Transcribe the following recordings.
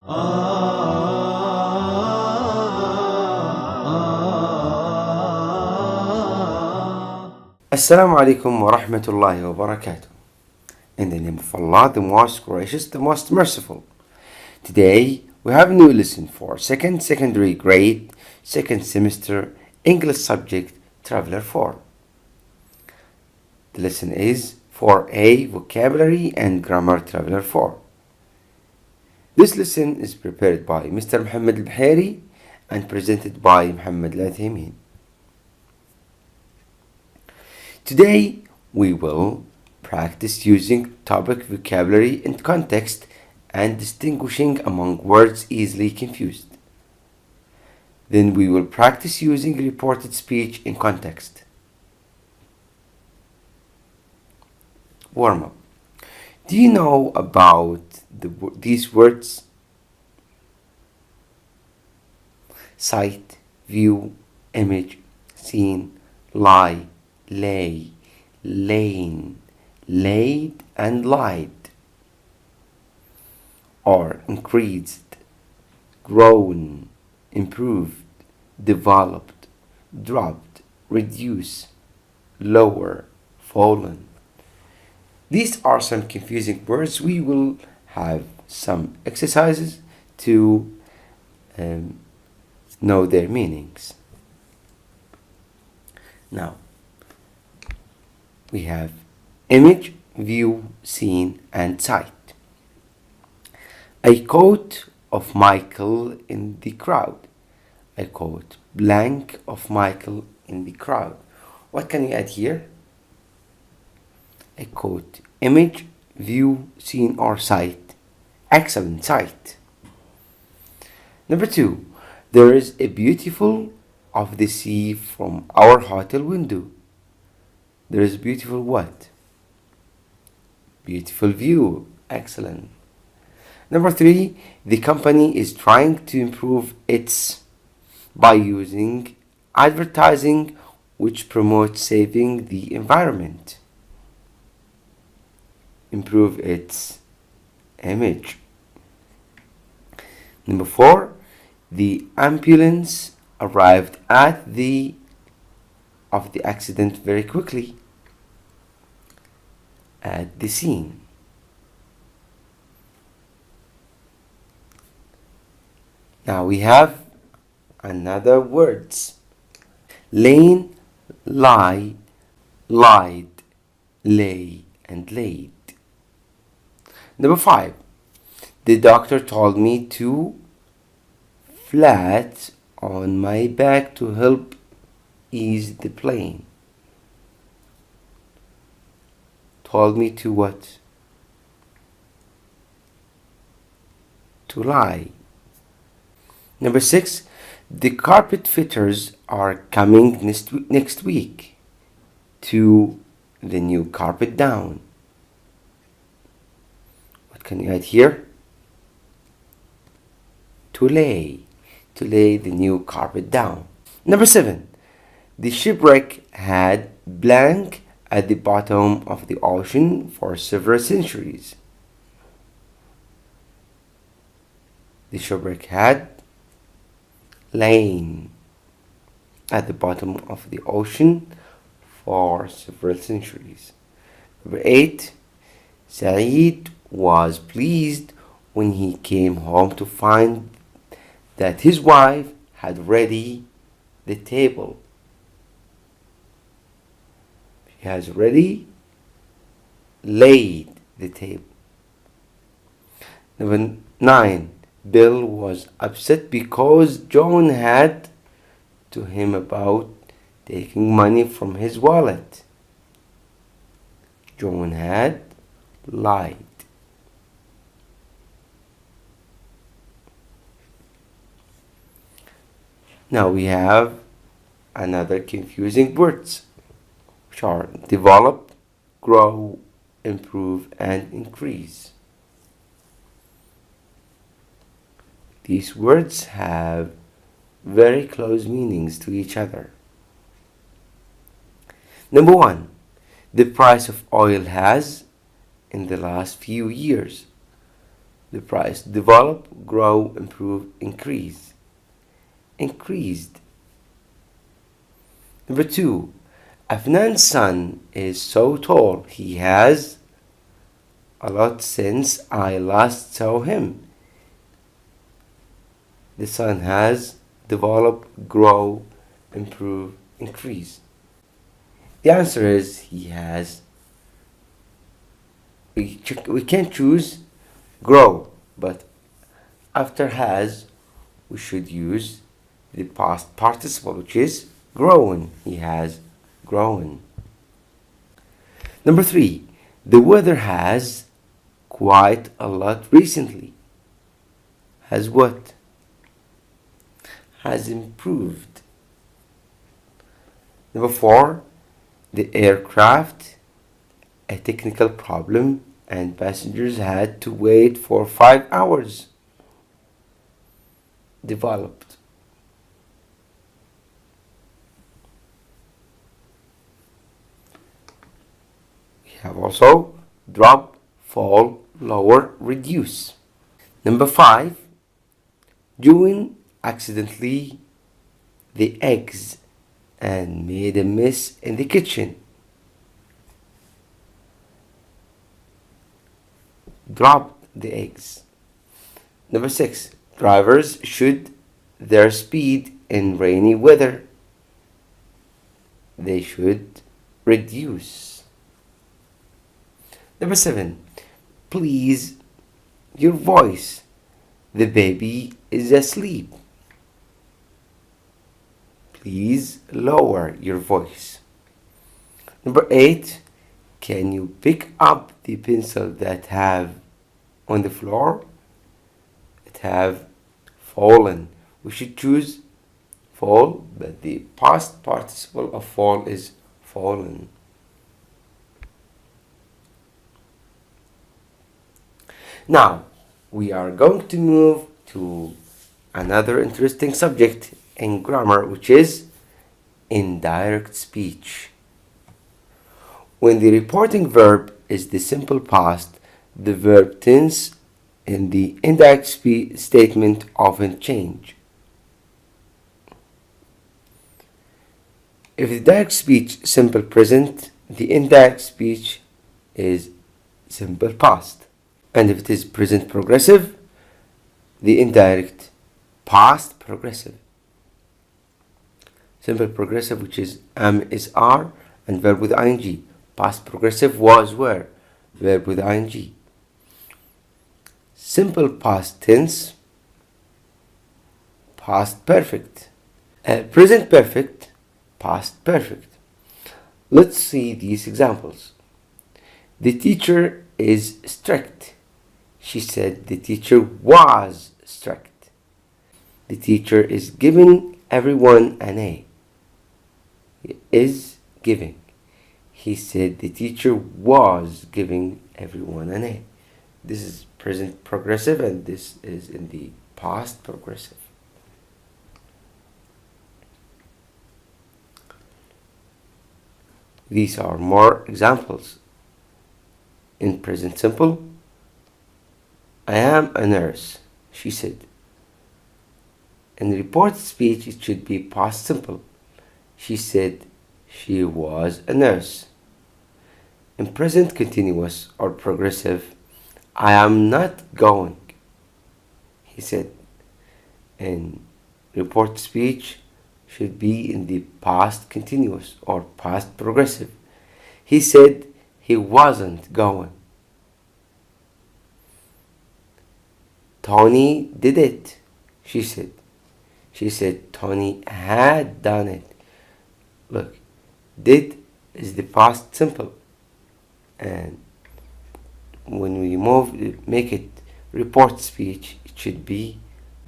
Assalamu alaikum wa rahmatullahi wa barakatuh. In the name of Allah, the most gracious, the most merciful. Today, we have a new lesson for second secondary grade, second semester, English subject, Traveler 4. The lesson is 4A, Vocabulary and Grammar, Traveler 4. This lesson is prepared by Mr. Muhammad al-Bahari and presented by Muhammad al-Athaymeen. Today, we will practice using topic, vocabulary, and context and distinguishing among words easily confused. Then we will practice using reported speech in context. Warm up. Do you know about these words? Sight, view, image, seen, lie, lay, lain, laid, and lied, or increased, grown, improved, developed, dropped, reduced, lower, fallen. These are some confusing words. We will have some exercises to know their meanings. Now, we have image, view, seen, and sight. I caught of Michael in the crowd. I caught blank of Michael in the crowd. What can you add here? I caught image, view, seen, or sight. Excellent, sight. Number 2. There is a beautiful of the sea from our hotel window. There is beautiful what? Beautiful view. Excellent. Number 3. The company is trying to improve its by using advertising which promotes saving the environment. Improve its image. Number 4. The ambulance arrived at the accident very quickly at the scene. Now we have another words. Lane, lie, lied, lay, and laid. Number 5. The doctor told me to flat on my back to help ease the pain. Told me to what? To lie. Number 6. The carpet fitters are coming next week to the new carpet down. What can you add here? To lay the new carpet down. Number 7. The shipwreck had blank at the bottom of the ocean for several centuries. The shipwreck had lain at the bottom of the ocean for several centuries. Number 8. Saeed was pleased when he came home to find that his wife had ready the table. She has already laid the table. Number 9. Bill was upset because John had to him about taking money from his wallet. John had lied. Now we have another confusing words, which are develop, grow, improve, and increase. These words have very close meanings to each other. Number 1, the price of oil has, in the last few years, the price. Develop, grow, improve, increase. Increased. Number 2. Afnan's son is so tall. He has a lot since I last saw him. The son has develop, grow, improve, increase. The answer is he has. We can't choose grow, but after has we should use the past participle, which is grown. He has grown. Number 3. The weather has quite a lot recently. Has what? Has improved. Number 4. The aircraft, a technical problem, and passengers had to wait for 5 hours. Developed. We have also drop, fall, lower, reduce. Number 5. Join accidentally the eggs and made a mess in the kitchen. Drop the eggs. Number 6. Drivers should their speed in rainy weather. They should reduce. Number 7. Please your voice. The baby is asleep. Please lower your voice. Number 8. Can you pick up the pencil that have on the floor? It have fallen. We should choose fall, but the past participle of fall is fallen. Now, we are going to move to another interesting subject in grammar, which is indirect speech. When the reporting verb is the simple past, the verb tense in the indirect statement often change. If the direct speech simple present, the indirect speech is simple past. And if it is present progressive, the indirect past progressive. Simple progressive, which is am is are, and verb with ing. Past progressive was were, verb with ing. Simple past tense, past perfect. Present perfect, past perfect. Let's see these examples. The teacher is strict. She said the teacher was strict. The teacher is giving everyone an A. He is giving. He said the teacher was giving everyone an A. This is present progressive and this is in the past progressive. These are more examples. In present simple, I am a nurse, she said. In reported speech, it should be past simple. She said she was a nurse. In present continuous or progressive, I am not going, he said. In reported speech, should be in the past continuous or past progressive. He said he wasn't going. Tony did it, she said. She said Tony had done it. Look, did is the past simple. And when we make it report speech, it should be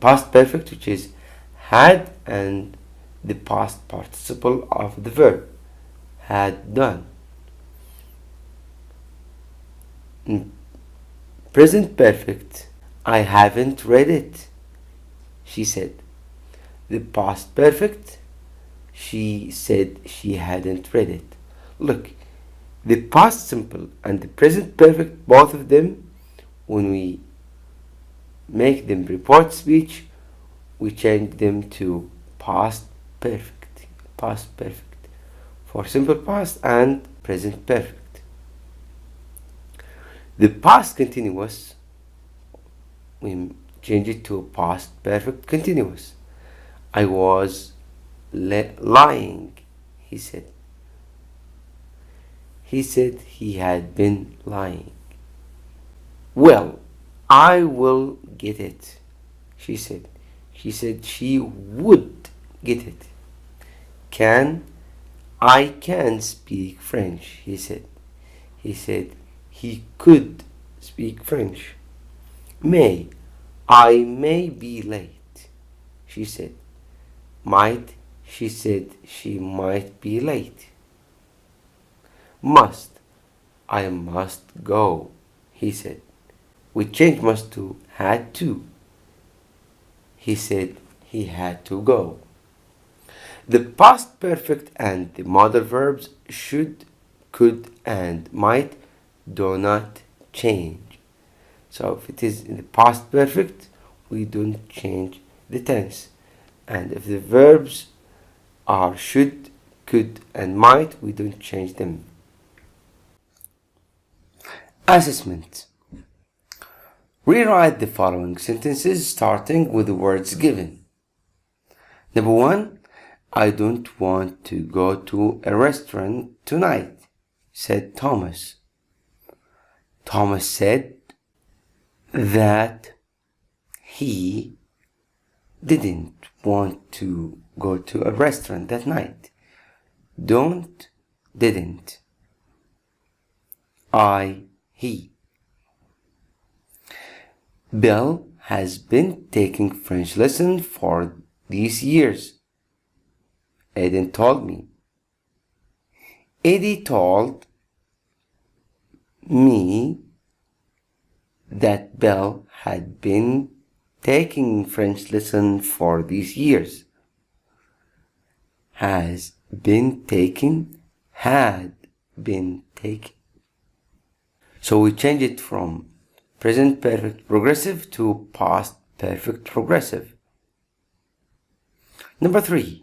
past perfect, which is had, and the past participle of the verb, had done. In present perfect, I haven't read it, she said. The past perfect, she said she hadn't read it. Look, the past simple and the present perfect, both of them, when we make them report speech, we change them to past perfect. Past perfect for simple past and present perfect. The past continuous, we change it to past perfect continuous. I was lying, he said. He said he had been lying. Well, I will get it, she said. She said she would get it. I can speak French, he said. He said he could speak French. I may be late, she said. She said she might be late. I must go, he said. We changed must to had to. He said he had to go. The past perfect and the modal verbs should, could, and might do not change. So if it is in the past perfect, we don't change the tense. And if the verbs are should, could, and might, we don't change them. Assessment. Rewrite the following sentences starting with the words given. Number 1. I don't want to go to a restaurant tonight, said Thomas. Thomas said that he didn't want to go to a restaurant that night. Didn't. He. Bill has been taking French lessons for these years. Eden told me. Eddie told me that Bill had been taking French lessons for these years. Had been taken. So we change it from present perfect progressive to past perfect progressive. Number 3.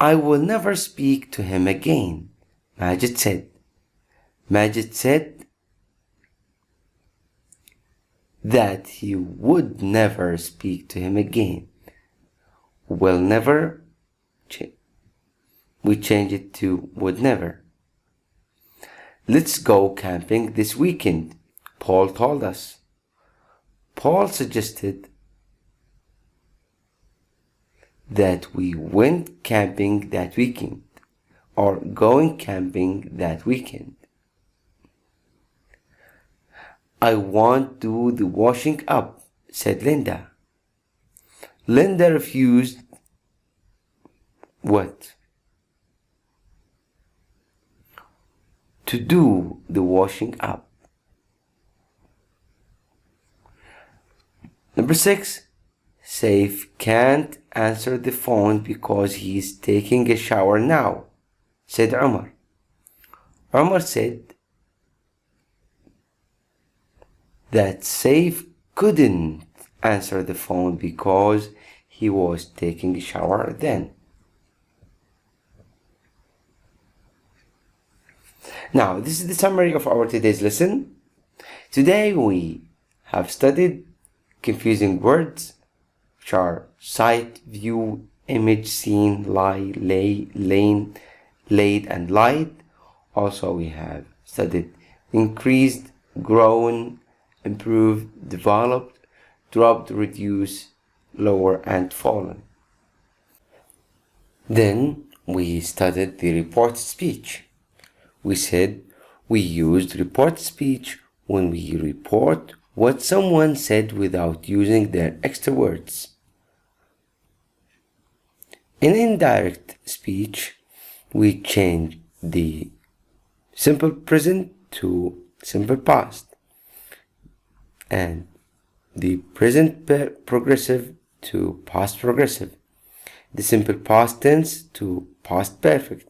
I will never speak to him again, Majid said. Majid said that he would never speak to him again. Will never, we change it to would never. Let's go camping this weekend, Paul told us. Paul suggested that we went camping that weekend, or going camping that weekend. I want to do the washing up, said Linda. Linda refused what? To do the washing up. Number 6. Saif can't answer the phone because he's taking a shower now, said Umar. Umar said that Saif couldn't answer the phone because he was taking a shower then. Now, this is the summary of our today's lesson. Today we have studied confusing words, which are sight, view, image, seen, lie, lay, lane, laid, and lied. Also, we have studied increased, grown, improved, developed, dropped, reduced, lower, and fallen. Then we studied the reported speech. We said we used reported speech when we report what someone said without using their extra words. In indirect speech, we change the simple present to simple past, and the present progressive to past progressive, the simple past tense to past perfect,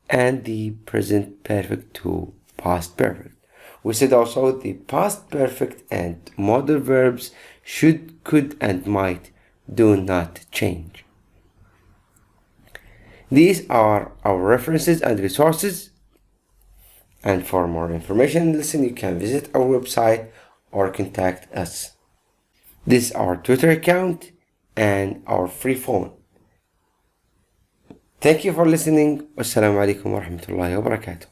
and the present perfect to past perfect. We said also the past perfect and modal verbs should, could, and might do not change. These are our references and resources. And for more information and lesson, you can visit our website or contact us. This is our Twitter account and our free phone. Thank you for listening. Wassalamu alaikum wa rahmatullahi wa barakatuh.